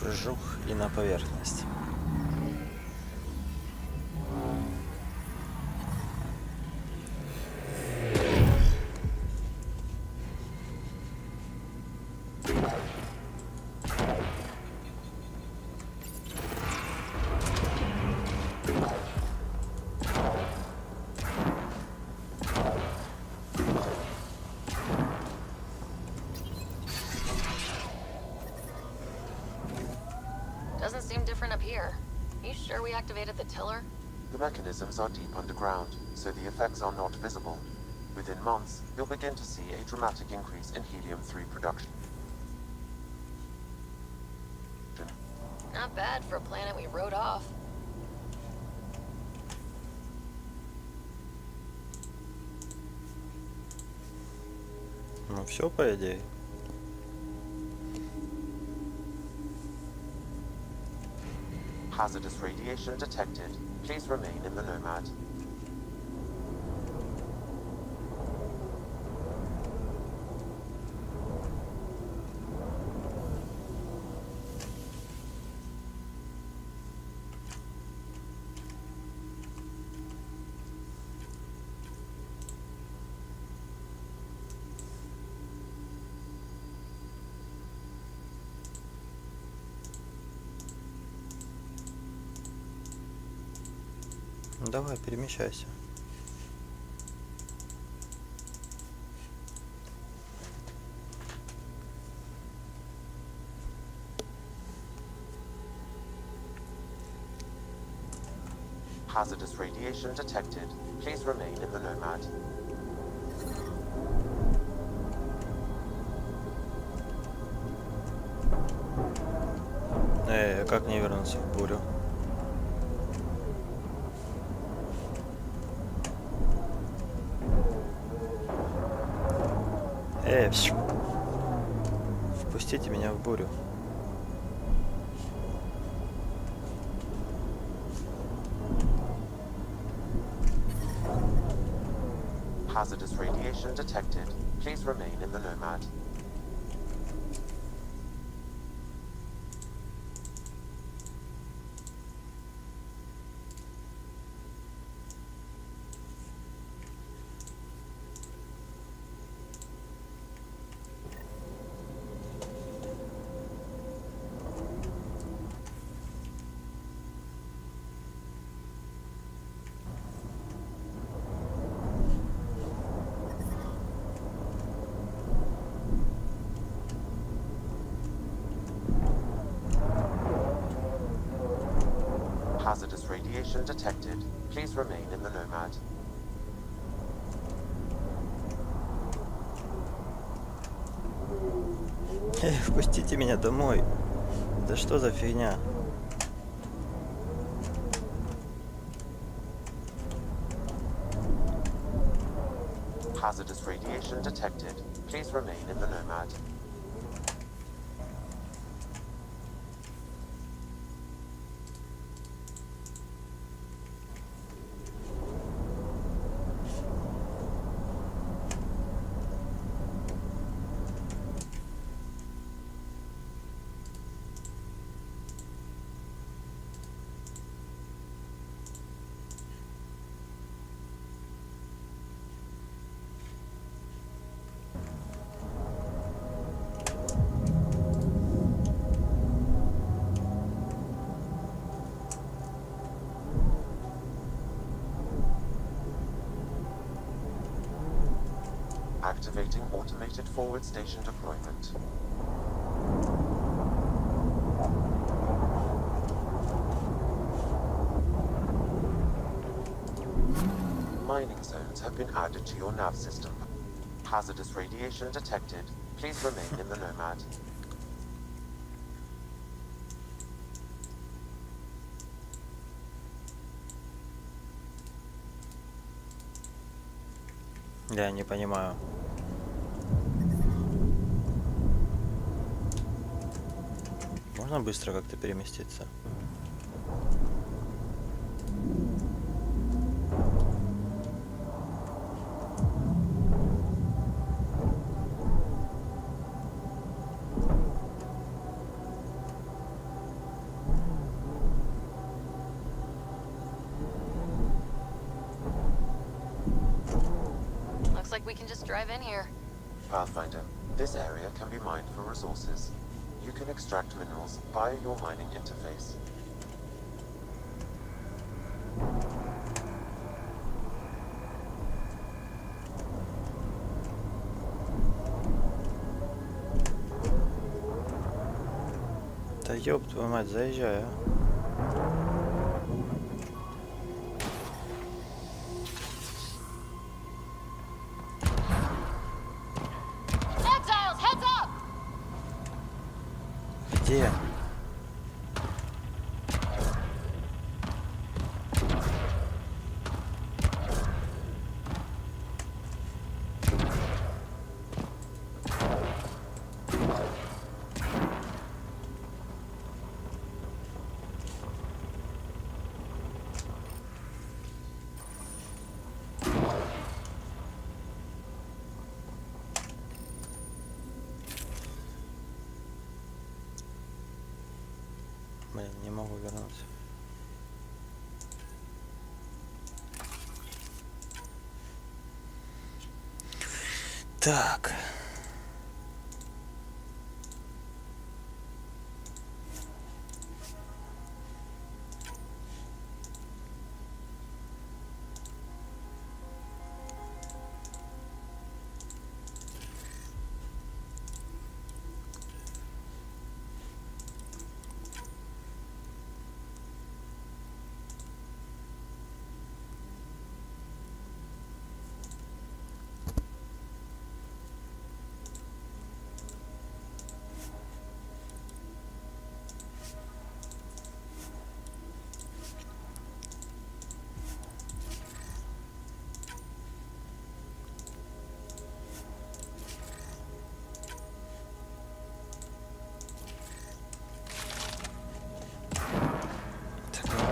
Speaker 1: Жух и на поверхность.
Speaker 7: Doesn't seem different up here. You sure we activated the tiller?
Speaker 12: The mechanisms are deep underground, so the effects are not visible. Within months, you'll begin to see a dramatic increase in helium-3 production.
Speaker 7: Not bad for a planet we wrote off.
Speaker 1: Ну все, по идее.
Speaker 12: Hazardous radiation detected. Please remain in the Nomad.
Speaker 1: Ну, давай, перемещайся.
Speaker 12: Hazardous radiation detected. Please remain in the Nomad.
Speaker 1: Как мне вернуться в бурю? Впустите меня в бурю.
Speaker 12: Hazardous radiation detected. Please remain in the Nomad. radiation detected. Please remain in the Nomad.
Speaker 1: Впустите меня домой. Да что за фигня?
Speaker 12: Hazardous radiation detected. Please remain in the Nomad. Activating automated forward station deployment. Mining zones have been added to your nav system. Hazardous radiation detected. Please remain in the Nomad.
Speaker 1: Я не понимаю. Можно быстро как-то переместиться?
Speaker 7: Looks like we can just drive in here.
Speaker 12: Pathfinder, this area can be mined for resources. You can extract minerals via your mining interface.
Speaker 1: Да ёб твою мать, заезжай, а. Где? Блин, не могу вернуться. Так.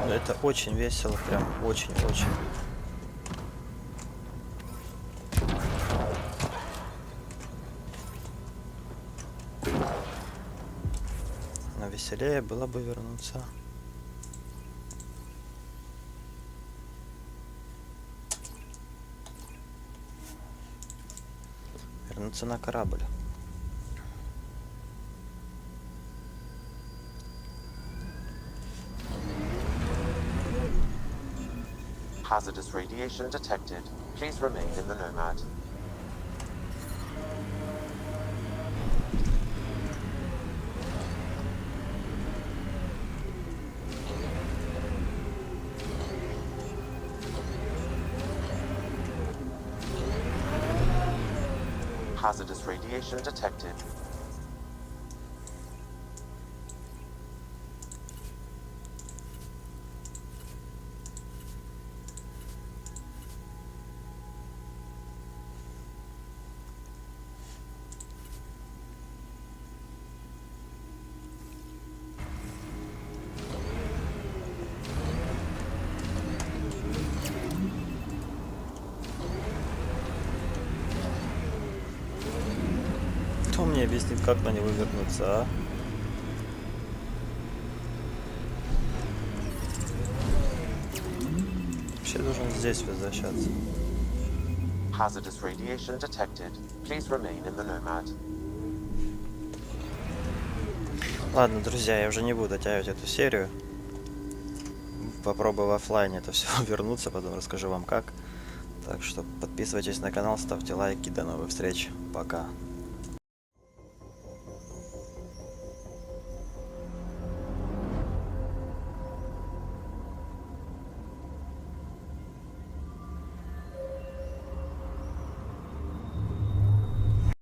Speaker 1: Это очень весело, прям очень-очень. Но веселее было бы вернуться. Вернуться на корабль.
Speaker 12: Hazardous radiation detected. Please remain in the Nomad. Hazardous radiation detected.
Speaker 1: Кто мне объяснит, как на него вернуться, а? Вообще должен здесь возвращаться.
Speaker 12: Hazardous radiation detected. Please remain in the Nomad.
Speaker 1: Ладно, друзья, я уже не буду оттягивать эту серию. Попробую в оффлайне это все вернуться, потом расскажу вам как. Так что подписывайтесь на канал, ставьте лайки. До новых встреч. Пока.